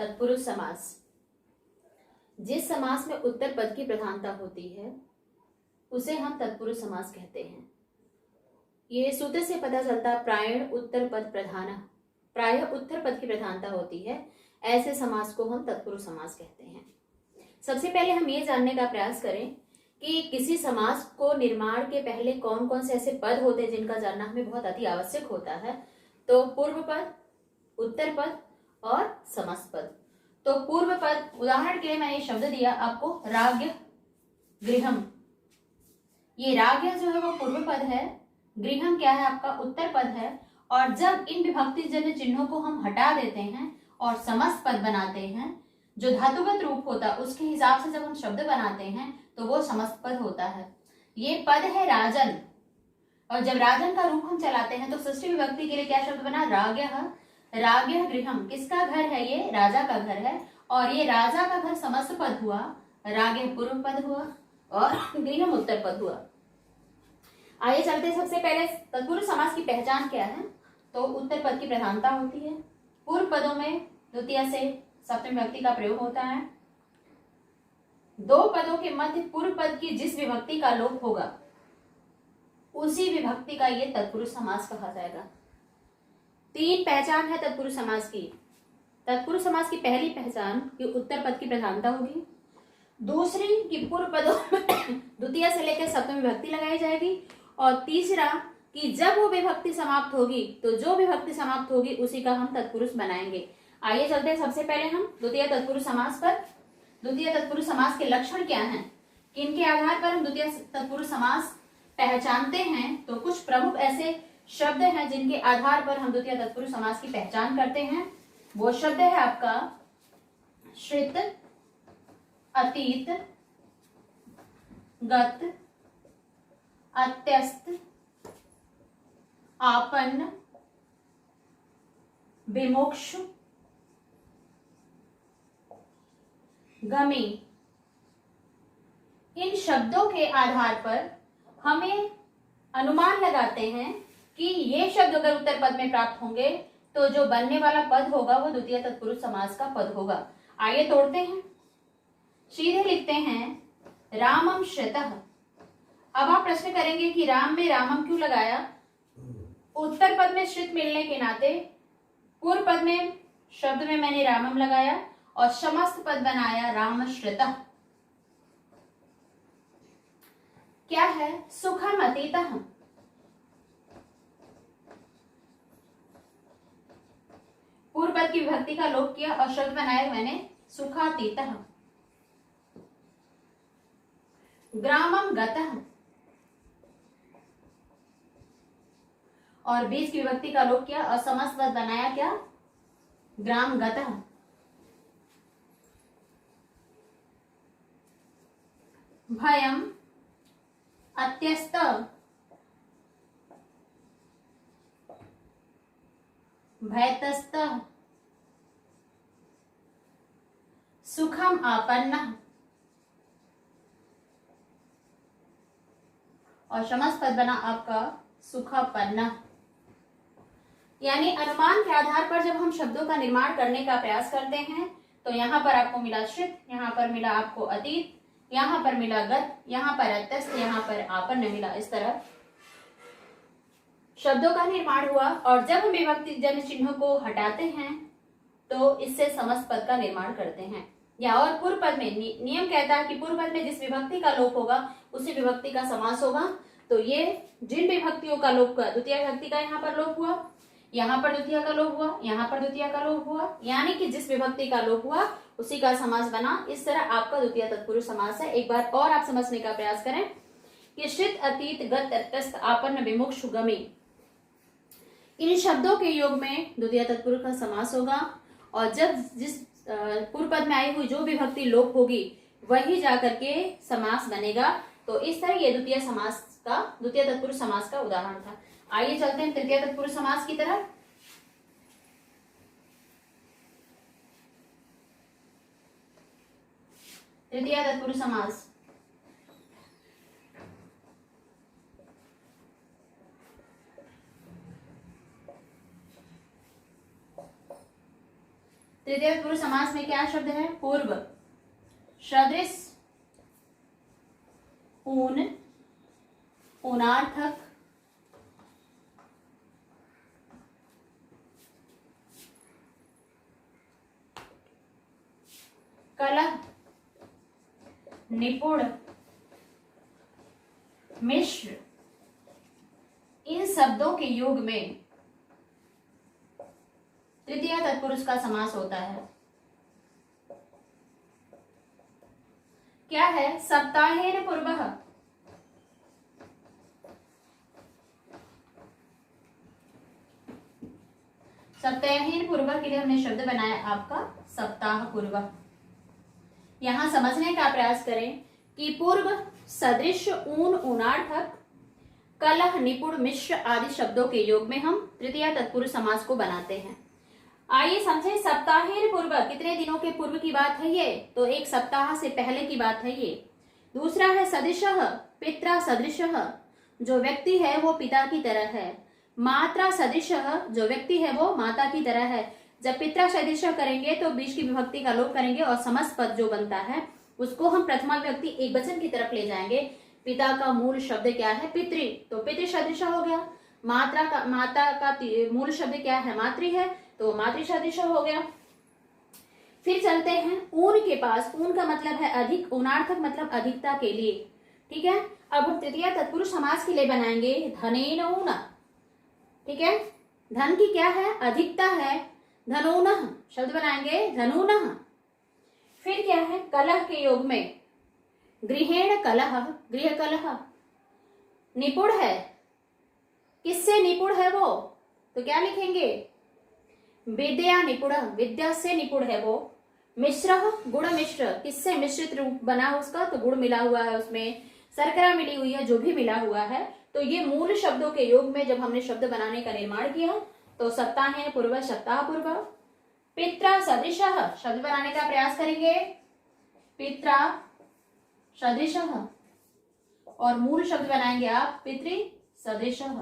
तत्पुरुष समास। जिस समास में उत्तर पद की प्रधानता होती है उसे हम तत्पुरुष समास कहते हैं। ये सूत्र से पता चलता प्रायण उत्तर पद प्रधान, प्रायः उत्तर पद की प्रधानता होती है, ऐसे समास को हम तत्पुरुष समास कहते हैं। सबसे पहले हम ये जानने का प्रयास करें कि किसी समास को निर्माण के पहले कौन कौन से ऐसे पद होते हैं जिनका जानना हमें बहुत अति आवश्यक होता है। तो पूर्व पद, उत्तर पद और समस्त पद। तो पूर्व पद, उदाहरण के लिए मैंने शब्द दिया आपको राग्य गृहम। ये राग्य जो है वो पूर्व पद है, गृहम क्या है आपका उत्तर पद है। और जब इन विभक्ति जन्य चिन्हों को हम हटा देते हैं और समस्त पद बनाते हैं, जो धातुगत रूप होता है उसके हिसाब से जब हम शब्द बनाते हैं तो वो समस्त पद होता है। ये पद है राजन, और जब राजन का रूप हम चलाते हैं तो षष्ठी विभक्ति के लिए क्या शब्द बना, राग्यः। राग्यः गृहम, किसका घर है ये, राजा का घर है। और ये राजा का घर समस्त पद हुआ, राग्यः पूर्व पद हुआ और गृहम उत्तर पद हुआ। आइए चलते हैं, सबसे पहले तत्पुरुष समास की पहचान क्या है। तो उत्तर पद की प्रधानता होती है, पूर्व पदों में द्वितीय से सप्तमी विभक्ति का प्रयोग होता है। दो पदों के मध्य पूर्व पद की जिस विभक्ति का लोप होगा उसी विभक्ति का ये तत्पुरुष समास कहा जाएगा। तीन पहचान है तत्पुरुष समास की। तत्पुरुष समास की पहली पहचान कि उत्तर पद की प्रधानता होगी, दूसरी कि पूर्व पदों में द्वितीय से लेकर सप्तमी विभक्ति लगाई जाएगी, और तीसरा कि जब वो विभक्ति समाप्त होगी तो जो विभक्ति समाप्त होगी उसी का हम तत्पुरुष बनाएंगे। आइए चलते हैं सबसे पहले हम द्वितीय तत्पुरुष समास पर। द्वितीय तत्पुरुष समास के लक्षण क्या हैं, किनके आधार पर हम द्वितीय तत्पुरुष समास पहचानते हैं। तो कुछ प्रमुख ऐसे शब्द हैं जिनके आधार पर हम द्वितीय तत्पुरुष समास की पहचान करते हैं। वो शब्द है आपका श्रित, अतीत, गत, अत्यस्त, आपन्न, विमोक्ष, गमी। इन शब्दों के आधार पर हमें अनुमान लगाते हैं कि ये शब्द अगर उत्तर पद में प्राप्त होंगे तो जो बनने वाला पद होगा वो द्वितीय तत्पुरुष समास का पद होगा। आइए तोड़ते हैं, सीधे लिखते हैं रामम श्रितः। अब आप प्रश्न करेंगे कि राम में रामम क्यों लगाया। उत्तर पद में श्रित मिलने के नाते पूर्व पद में शब्द में मैंने रामम लगाया और समस्त पद बनाया रामश्रितः। क्या है, सुखम अतीतः। पूर्व पद की विभक्ति का लोप किया और शब्द बनाया मैंने सुखातीतः। ग्रामम गतः, और बीच की विभक्ति का लोप किया और समस्त पद बनाया क्या, ग्राम गतः। भयम अत्यस्त, भयतस्त, सुखम आपन्न, और समस्त पद बना आपका सुखापन्न। यानी अनुमान के आधार पर जब हम शब्दों का निर्माण करने का प्रयास करते हैं तो यहाँ पर आपको मिला श्रित, यहाँ पर मिला आपको अतीत, यहाँ पर मिला गत, यहाँ पर अत्यस्त, यहाँ पर आपन्न मिला। इस तरह शब्दों का निर्माण हुआ और जब हम विभक्ति जन्य चिन्हों को हटाते हैं तो इससे समस्त पद का निर्माण करते हैं। या और पूर्व पद में नियम कहता है कि पूर्व पद में जिस विभक्ति का लोप होगा उसी विभक्ति का समास होगा। तो ये जिन विभक्तियों का लोप हुआ, द्वितीय विभक्ति का यहाँ पर लोप हुआ, यहाँ पर द्वितीय का लोप हुआ, यहाँ पर द्वितीय का लोप हुआ, यानी कि जिस विभक्ति का लोप हुआ उसी का समास बना। इस तरह आपका द्वितीय तत्पुरुष समास है। एक बार और आप समझने का प्रयास करें कि श्रित, अतीत, गत, तटस्थ, आपन्न, विमुक्ष, गमी, इन शब्दों के योग में द्वितीय तत्पुरुष का समास होगा। और जब जिस पूर्व पद में आई हुई जो विभक्ति लोप होगी वही जाकर के समास बनेगा। तो इस तरह ये द्वितीय तत्पुरुष समास का उदाहरण था। आइए चलते हैं तृतीय तत्पुरुष समास की तरफ। तृतीय तत्पुरुष समास, तृतीय तत्पुरुष समास में क्या शब्द है? पूर्व, सदृश, ऊन, ऊनार्थक, कलह, निपुण, मिश्र, इन शब्दों के योग में तृतीय तत्पुरुष का समास होता है। क्या है? सप्ताहेन पूर्वः, सप्ताहेन पूर्व के लिए हमने शब्द बनाया आपका सप्ताह पूर्व। यहां समझने का प्रयास करें कि पूर्व, सदृश, ऊन, ऊनार्थक, कलह, निपुण, मिश्र आदि शब्दों के योग में हम तृतीय तत्पुरुष समास को बनाते हैं। आइए समझे, सप्ताहेन पूर्व, कितने दिनों के पूर्व की बात है ये? तो एक सप्ताह से पहले की बात है ये। दूसरा है सदृशः, पित्रा सदृशः, जो व्यक्ति है वो पिता की तरह है। मात्रा सदृशः, जो व्यक्ति है वो माता की तरह है। जब पित्रा सदृशः करेंगे तो बीच की विभक्ति का लोप करेंगे और समस्त पद जो बनता है उसको हम प्रथमा विभक्ति एक वचन की तरफ ले जाएंगे। पिता का मूल शब्द क्या है? पितृ, तो पितृ सदृशः हो गया। माता का मूल शब्द क्या है? मातृ है, तो मातृ सदृशः हो गया। फिर चलते हैं ऊन के पास। ऊन का मतलब है अधिक, ऊनार्थक मतलब अधिकता के लिए। ठीक है, अब हम तृतीय तत्पुरुष समास के लिए बनाएंगे धनेन ऊन। ठीक है, धन की क्या है? अधिकता है, धनूनः शब्द बनाएंगे धनूनः। फिर क्या है? कलह के योग में गृहेण कलह, गृह कलह। निपुण है, किससे निपुण है वो? तो क्या लिखेंगे? विद्या निपुण, विद्या से निपुण है वो। मिश्र, गुण मिश्र, किससे मिश्रित रूप बना उसका? तो गुड़ मिला हुआ है उसमें, शर्करा मिली हुई है, जो भी मिला हुआ है। तो ये मूल शब्दों के योग में जब हमने शब्द बनाने का निर्माण किया तो सप्ताहेन पूर्व, सप्ताह पूर्व। पित्रा सदृशः, शब्द बनाने का प्रयास करेंगे, पित्रा सदृशः, और मूल शब्द बनाएंगे आप पितृ सदृशः।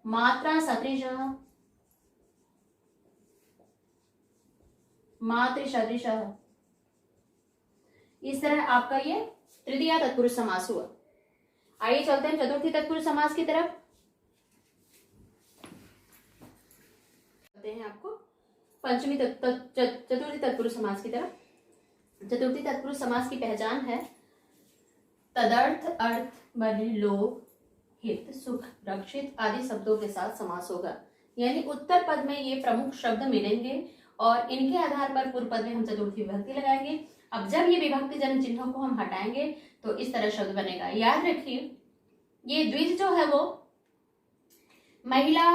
मात्रा सदृशः, मातृ सदृशः। इस तरह आपका ये तृतीय तत्पुरुष समास हुआ। आइए चलते हैं चतुर्थी तत्पुरुष समास की तरफ। हैं आपको पंचमी चतुर्थी तत्पुरुष समास की तरफ। चतुर्थी तत्पुरुष समास की पहचान है तदर्थ, अर्थ, बलि, लोभ, हित, सुख, रक्षित आदि शब्दों के साथ समास होगा। यानी उत्तर पद में ये प्रमुख शब्द मिलेंगे और इनके आधार पर पूर्व पद में हम चतुर्थी विभक्ति लगाएंगे। अब जब ये विभक्ति जन चिन्हों को हम हटाएंगे तो इस तरह शब्द बनेगा। याद रखिए, ये द्विज जो है वो महिला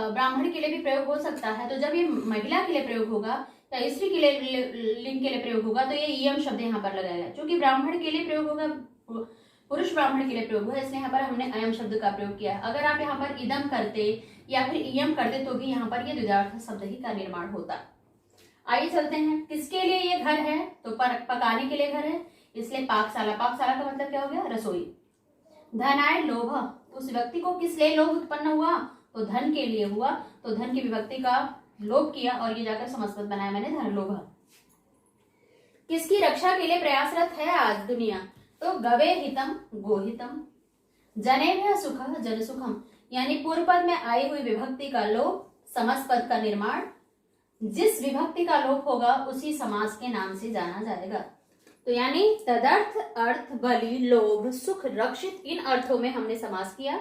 ब्राह्मण के लिए भी प्रयोग हो सकता है। तो जब ये महिला के लिए प्रयोग होगा या स्त्री के लिए, लिंग के लिए प्रयोग होगा तो ये इयम शब्द यहाँ पर लगाएगा। क्योंकि ब्राह्मण के लिए प्रयोग होगा, पुरुष ब्राह्मण के लिए प्रयोग होगा, इसलिए यहाँ पर हमने अयम शब्द का प्रयोग किया है। अगर आप यहाँ पर इदम करते या फिर इयम करते तो भी यहाँ पर ये द्विधार्थ शब्द ही का निर्माण होता। आइए चलते हैं, किसके लिए ये घर है? तो पकाने के लिए घर है, इसलिए पाकशाला। पाकशाला का मतलब क्या हो गया? रसोई। धनाय लोभ, उस व्यक्ति को किस लिए लोभ उत्पन्न हुआ? तो धन के लिए हुआ, तो धन की विभक्ति का लोभ किया और ये जाकर समासपद बनाया मैंने, धन लोभ। किसकी रक्षा के लिए प्रयासरत है आज दुनिया? तो गवे हितम, गोहितम। जनेभ्यः सुखः, जन सुखम। यानी पूर्व पद में आई हुई विभक्ति का लोप, समासपद का निर्माण, जिस विभक्ति का लोप होगा उसी समास के नाम से जाना जाएगा। तो यानी तदर्थ, अर्थ, बलि, लोभ, सुख, रक्षित, इन अर्थों में हमने समास किया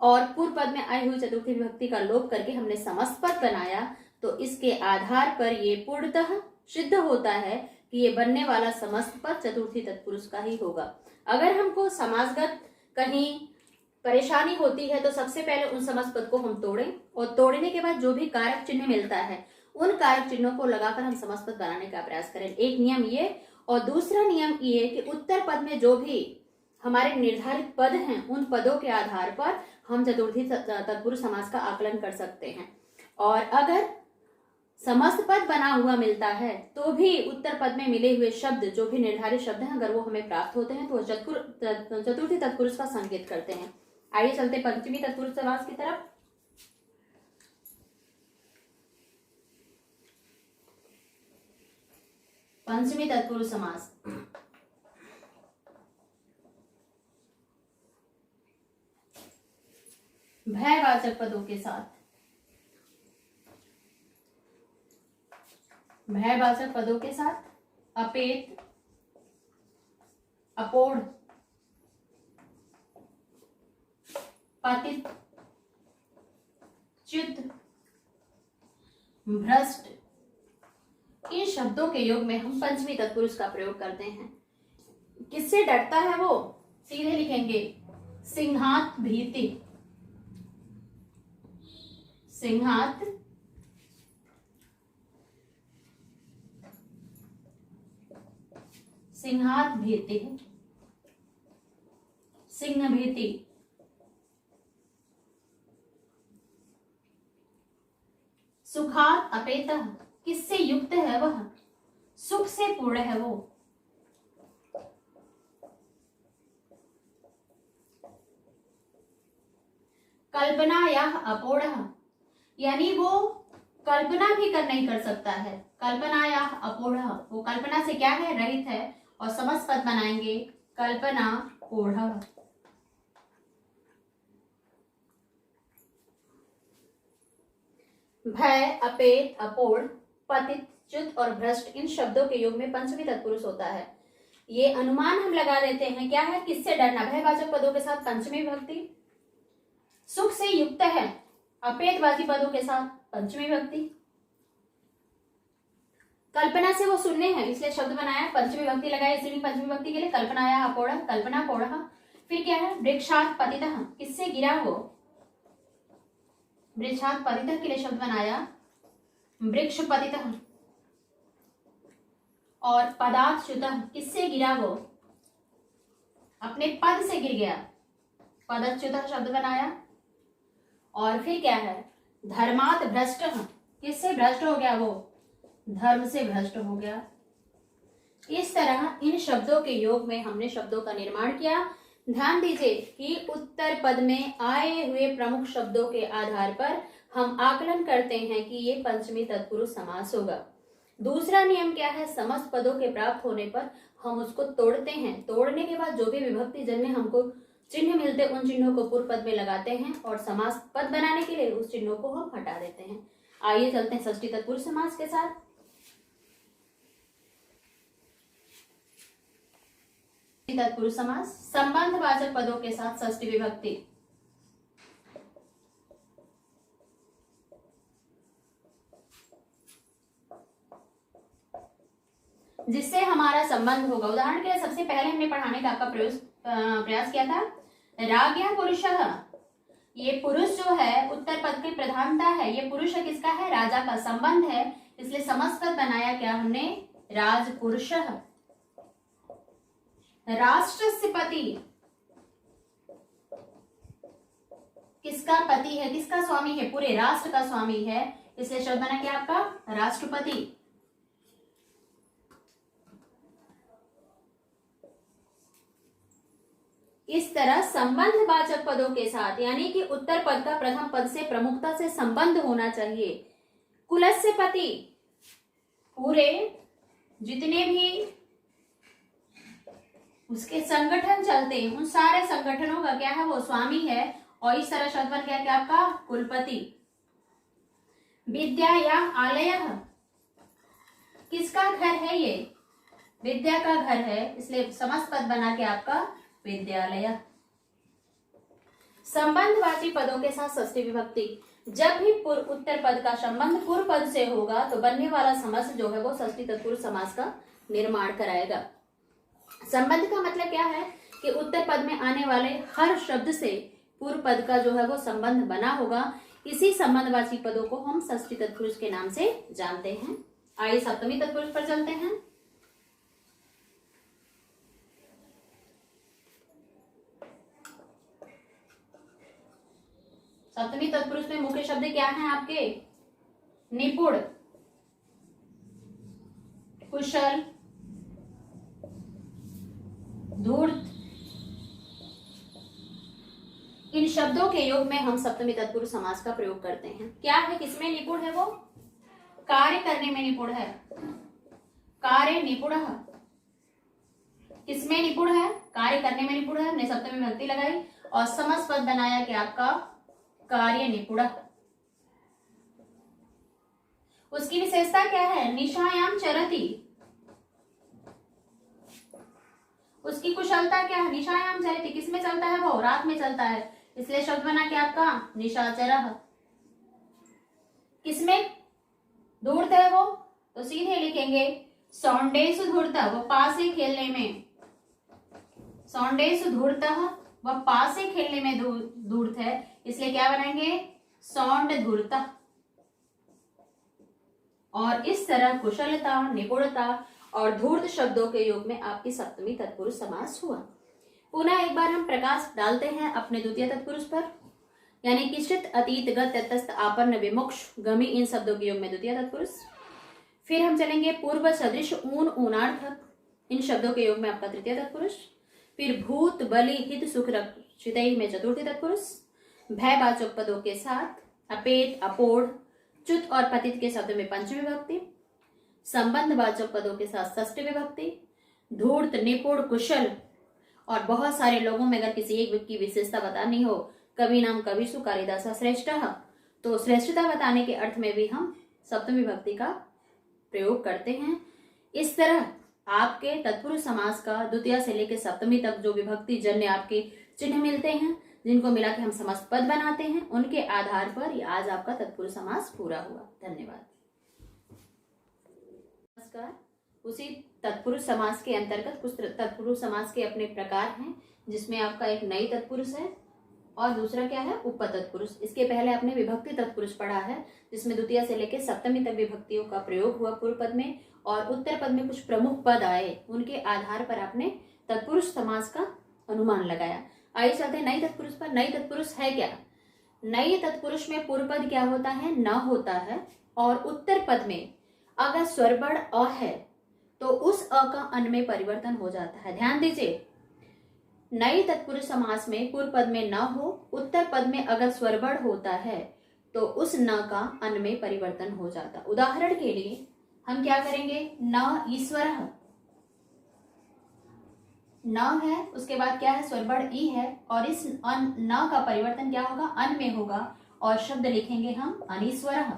और पूर्व पद में आई हुई चतुर्थी विभक्ति का लोप करके हमने समासपद बनाया। तो इसके आधार पर ये पूर्णतः सिद्ध होता है कि ये बनने वाला समस्त पद चतुर्थी तत्पुरुष का ही होगा। अगर हमको समासगत कहीं परेशानी होती है तो सबसे पहले उन समस्त पद को हम तोड़ें और तोड़ने के बाद जो भी कारक चिन्ह मिलता है उन कारक चिन्हों को लगाकर हम समस्त पद बनाने का प्रयास करें। एक नियम ये, और दूसरा नियम ये कि उत्तर पद में जो भी हमारे निर्धारित पद हैं उन पदों के आधार पर हम चतुर्थी तत्पुरुष समास का आकलन कर सकते हैं। और अगर समस्त पद बना हुआ मिलता है तो भी उत्तर पद में मिले हुए शब्द जो भी निर्धारित शब्द हैं अगर वो हमें प्राप्त होते हैं तो चतुर्थी तत्पुरुष का संकेत करते हैं। आइए चलते पंचमी तत्पुरुष समास की तरफ। पंचमी तत्पुरुष समास। भयवाचक पदों के साथ, भयवाचक पदों के साथ अपेत, अपोढ़, पतित, च्युत, भ्रष्ट, इन शब्दों के योग में हम पंचमी तत्पुरुष का प्रयोग करते हैं। किससे डरता है वो? सीधे लिखेंगे सिंहात भीति, सिंहात सिंहात भीति, सिंह भीति, सुखात अपेतः, किससे युक्त है वह? सुख से पूर्ण है वो। कल्पना या अपोढ़, यानी वो कल्पना भी नहीं कर सकता है। कल्पना या अपोढ़, वो कल्पना से क्या है? रहित है। और समस्त पद बनाएंगे कल्पना पोढ़। भय, अपेत, अपोढ़, पतित, च्युत और भ्रष्ट, इन शब्दों के योग में पंचमी तत्पुरुष होता है। ये अनुमान हम लगा देते हैं, क्या है? किससे डरना? भयवाचक पदों के साथ पंचमी विभक्ति, सुख से युक्त है अपेतवाची पदों के साथ पंचमी विभक्ति, कल्पना से वो शून्य है इसलिए शब्द बनाया, पंचमी विभक्ति लगाई इसलिए पंचमी विभक्ति के लिए कल्पनाया अपोढ़, कल्पना पोढ़। फिर क्या है? वृक्षात् पतितः, किससे गिरा वो? वृक्षात् पतितः के लिए शब्द बनाया वृक्ष पतितः। और पदात् च्युतः, किससे गिरा वो? अपने पद से गिर गया, पदच्युतः शब्द बनाया। और फिर क्या है? धर्मात् भ्रष्टः, किससे भ्रष्ट हो गया वो? धर्म से भ्रष्ट हो गया। इस तरह इन शब्दों के योग में हमने शब्दों का निर्माण किया। ध्यान दीजिए कि उत्तर पद में आए हुए प्रमुख शब्दों के आधार पर हम आकलन करते हैं कि ये पंचमी तत्पुरुष समास होगा। दूसरा नियम क्या है? समस्त पदों के प्राप्त होने पर हम उसको तोड़ते हैं। तोड़ने के बाद जो भी विभक्ति जन्य हमको चिन्ह मिलते उन चिन्हों को पूर्व पद में लगाते हैं और समास पद बनाने के लिए उस चिन्हों को हम हटा देते हैं। आइए चलते हैं षष्ठी तत्पुरुष समास के साथ। तत्पुरुष समास, संबंधवाचक पदों के साथ षष्ठी विभक्ति। जिससे हमारा संबंध होगा। उदाहरण के लिए सबसे पहले हमने पढ़ाने का आपका प्रयास किया था राज्ञः पुरुषः। ये पुरुष जो है उत्तर पद की प्रधानता है। ये पुरुष किसका है? राजा का। संबंध है इसलिए समस्त पद बनाया क्या हमने? राजपुरुषः। राष्ट्रस्य पति, किसका पति है? किसका स्वामी है? पूरे राष्ट्र का स्वामी है इसलिए शब्द बना क्या आपका? राष्ट्रपति। इस तरह संबंधवाचक पदों के साथ, यानी कि उत्तर पद का प्रथम पद से प्रमुखता से संबंध होना चाहिए। कुलस्य पति, पूरे जितने भी उसके संगठन चलते हैं उन सारे संगठनों का क्या है? वो स्वामी है। और इस तरह शब्द बन गया क्या आपका? कुलपति। विद्या या आलयः, किसका घर है ये? विद्या का घर है इसलिए समस्त पद बना के आपका विद्यालय। संबंधवाची पदों के साथ षष्ठी विभक्ति। जब भी उत्तर पद का संबंध पूर्व पद से होगा तो बनने वाला समास जो है वो षष्ठी तत्पुरुष समास का निर्माण कराएगा। संबंध का मतलब क्या है? कि उत्तर पद में आने वाले हर शब्द से पूर्व पद का जो है वो संबंध बना होगा। इसी संबंधवाची पदों को हम षष्ठी तत्पुरुष के नाम से जानते हैं। आइए सप्तमी तत्पुरुष पर चलते हैं। सप्तमी तत्पुरुष में मुख्य शब्द क्या हैं आपके? निपुण, कुशल, धूर्त। इन शब्दों के योग में हम सप्तमी तत्पुरुष समास का प्रयोग करते हैं। क्या है? किसमें निपुण है वो? कार्य करने में निपुण है। कार्य निपुणः, किसमें निपुण है? कार्य करने में निपुण है। हमने सप्तमी विभक्ति लगाई और समास पद बनाया कि आपका कार्य निपुणः। उसकी विशेषता क्या है? निशायाम चरति, उसकी कुशलता क्या है? निशायाम चरति, किसमें चलता है वो? रात में चलता है, इसलिए शब्द बना क्या आपका? निशाचरः। किसमें धूर्त है वो? तो सीधे लिखेंगे सौंडेषु धूर्तः, वो पास से खेलने में, सौंडेषु धूर्तः, वह पास से खेलने में धूर्त है, इसलिए क्या बनाएंगे? सौंड धूर्तः। और इस तरह कुशलता, निपुणता और धूर्त शब्दों के योग में आपकी सप्तमी तत्पुरुष समास हुआ। पुनः एक बार हम प्रकाश डालते हैं अपने द्वितीय तत्पुरुष पर, यानी कि चित, अतीत, गत, तटस्थ, आपन्न, विमुक्ष, गमी, इन शब्दों के योग में द्वितीय तत्पुरुष। फिर हम चलेंगे पूर्व, सदृश, ऊन, ऊनार्थक, इन शब्दों के योग में आपका तृतीय तत्पुरुष। फिर भूत, बलि, हित, सुख, रक्षितैः में चतुर्थी तत्पुरुष। भयवाचक पदों के साथ अपेत, अपोढ़, च्युत और पतित के शब्द में पंचमी विभक्ति। संबंधवाचक पदों के साथ षष्ठी विभक्ति। धूर्त, निपुण, कुशल और बहुत सारे लोगों में अगर किसी एक की विशेषता बतानी हो, कवि नाम कविषु कालिदास श्रेष्ठः, तो श्रेष्ठता बताने के अर्थ में भी हम सप्तमी विभक्ति का प्रयोग करते हैं। इस तरह आपके तत्पुरुष समास का द्वितीय से लेकर सप्तमी तक जो विभक्ति जन्य आपके चिन्ह मिलते हैं, जिनको मिला के हम समस्त पद बनाते हैं, उनके आधार पर ये आज आपका तत्पुरुष समास पूरा हुआ। धन्यवाद। नमस्कार। उसी तत्पुरुष समास के अंतर्गत कुछ तत्पुरुष समास के अपने प्रकार हैं, जिसमें आपका एक नई तत्पुरुष है और दूसरा क्या है? उपतत्पुरुष। इसके पहले आपने विभक्ति तत्पुरुष पढ़ा है, जिसमें द्वितीय से लेकर सप्तमी तक विभक्तियों का प्रयोग हुआ पूर्व पद में, और उत्तर पद में कुछ प्रमुख पद आए, उनके आधार पर आपने तत्पुरुष समास का अनुमान लगाया। आइए चलते हैं नई तत्पुरुष पर। नई तत्पुरुष है क्या? नई तत्पुरुष में पूर्व पद क्या होता है? न होता है, और उत्तर पद में अगर स्वरवर्ण अ है तो उस अ का अन में परिवर्तन हो जाता है। ध्यान दीजिए, नई तत्पुरुष समास में पूर्व पद में न हो, उत्तर पद में अगर स्वरवर्ण होता है तो उस न का अन में परिवर्तन हो जाता। उदाहरण के लिए हम क्या करेंगे? न ईश्वरः, न है, उसके बाद क्या है? स्वरवर्ण ई है, और इस न का परिवर्तन क्या होगा? अन में होगा, और शब्द लिखेंगे हम अनीश्वरः।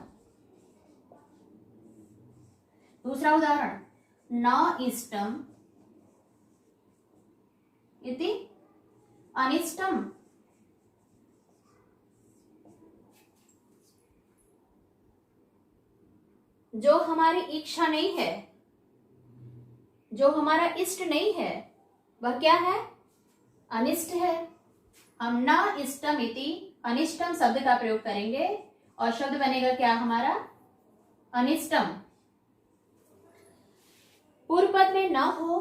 दूसरा उदाहरण, न इष्टम इति अनिष्टम। जो हमारी इच्छा नहीं है, जो हमारा इष्ट नहीं है, वह क्या है? अनिष्ट है। हम न इष्टम इति अनिष्टम शब्द का प्रयोग करेंगे और शब्द बनेगा क्या हमारा? अनिष्टम। पूर्व पद में न हो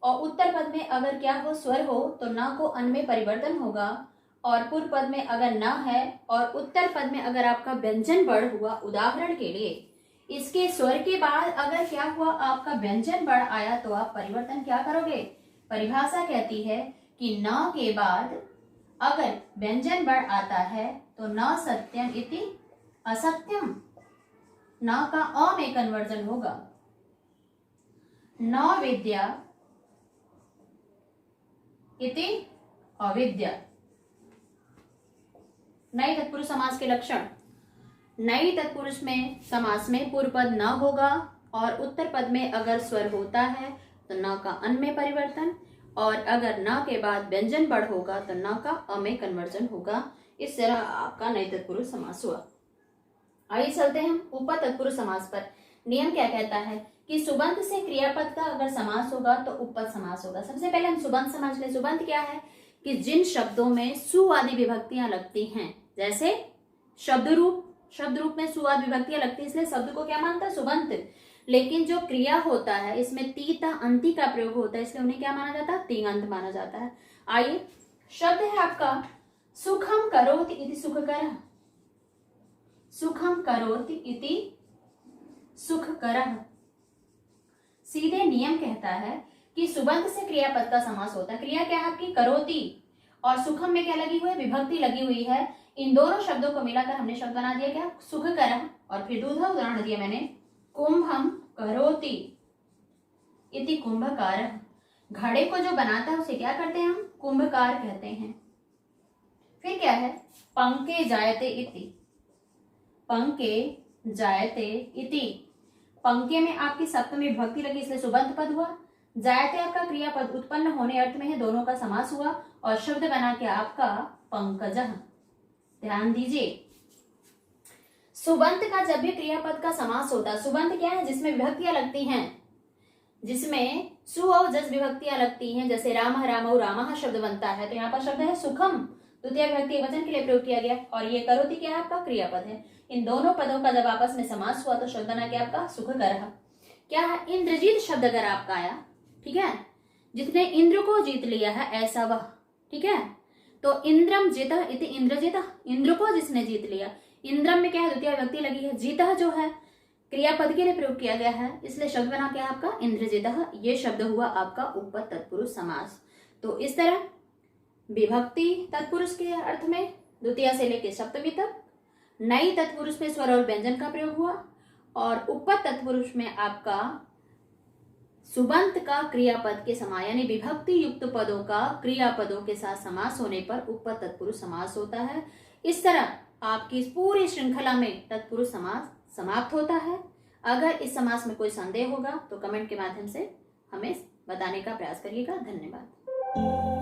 और उत्तर पद में अगर क्या हो? स्वर हो, तो न को अन में परिवर्तन होगा, और पूर्व पद में अगर न है और उत्तर पद में अगर आपका व्यंजन वर्ण हुआ, उदाहरण के लिए इसके स्वर के बाद अगर क्या हुआ? आपका व्यंजन वर्ण आया, तो आप परिवर्तन क्या करोगे? परिभाषा कहती है कि न के बाद अगर व्यंजन वर्ण आता है तो न सत्यम इति असत्यम, न का अ में कन्वर्जन होगा। न विद्या इति अविद्या। नई तत्पुरुष समास के लक्षण। नई तत्पुरुष में समास में पूर्व पद न होगा और उत्तर पद में अगर स्वर होता है तो न का अन में परिवर्तन, और अगर न के बाद व्यंजन वर्ण होगा तो न का अ में कन्वर्जन होगा। इस तरह आपका नई तत्पुरुष समास हुआ। आइए चलते हैं हम उप तत्पुरुष समास पर। नियम क्या कहता है कि सुबंत से क्रियापद का अगर समास होगा तो उपपद समास होगा। सबसे पहले हम सुबंत समझ लें। सुबंत क्या है? कि जिन शब्दों में सु आदि विभक्तियां लगती हैं, जैसे शब्द रूप में सु आदि विभक्तियां लगती है, इसलिए शब्द को क्या मानता है? सुबंत। लेकिन जो क्रिया होता है इसमें तीता अंति का प्रयोग होता है, इसलिए उन्हें क्या माना जाता है? तिङंत माना जाता है। आइए, शब्द है आपका सुखम करोति इति सुखकरः। सुखम करोति इति सुखकरः। सीधे नियम कहता है कि सुबंत से क्रियापद का समास होता है। क्रिया क्या है आपकी? करोति, और सुखम में क्या लगी हुई है? विभक्ति लगी हुई है। इन दोनों शब्दों को मिलाकर हमने शब्द बना दिया क्या? सुखकरः। और फिर दूसरा उदाहरण दिया मैंने, कुंभम करोति इति कुंभकारः। घड़े को जो बनाता है उसे क्या करते हैं हम? कुंभकार कहते हैं। फिर क्या है? पंके जायते इति। पंके जायते इति। पंके में आपकी सप्तमी विभक्ति लगी इसलिए सुबंत पद हुआ। जायते आपका क्रियापद उत्पन्न होने अर्थ में है, दोनों का समास हुआ और शब्द बना के आपका पंकजः। ध्यान दीजिए, सुबंत का जब भी क्रियापद का समास होता है, सुबंत क्या है? जिसमें विभक्तियां लगती हैं, जिसमें सु और जस विभक्तियां लगती हैं, जैसे रामः रामौ रामः शब्द बनता है, तो यहाँ पर शब्द है सुखम, द्वितीय विभक्ति वचन के लिए प्रयोग किया गया और ये करोति क्या है? आपका क्रियापद है। इन दोनों पदों का जब आपस में समास हुआ तो शब्द बना क्या आपका? सुखकरः। क्या है? इंद्रजीत शब्द अगर आपका आया, ठीक है, जिसने इंद्र को जीत लिया है ऐसा वह, ठीक है, तो इंद्रम जीतः इति इंद्रजीतः, इंद्र को जिसने जीत लिया। इंद्रम में क्या है? द्वितीय विभक्ति लगी है, जीतः जो है क्रियापद के लिए प्रयोग किया गया है, इसलिए शब्द बना क्या आपका? इंद्रजितः। ये शब्द हुआ आपका उपपद तत्पुरुष समास। तो इस तरह विभक्ति तत्पुरुष के अर्थ में द्वितीय से लेकर सप्तमी तक, नई तत्पुरुष में स्वर और व्यंजन का प्रयोग हुआ और उपपद तत्पुरुष में आपका सुबंत का क्रियापद के समास यानी विभक्ति युक्त पदों का क्रियापदों के साथ समास होने पर उपपद तत्पुरुष समास होता है। इस तरह आपकी इस पूरी श्रृंखला में तत्पुरुष समास समाप्त होता है। अगर इस समास में कोई संदेह होगा तो कमेंट के माध्यम से हमें बताने का प्रयास करिएगा। धन्यवाद।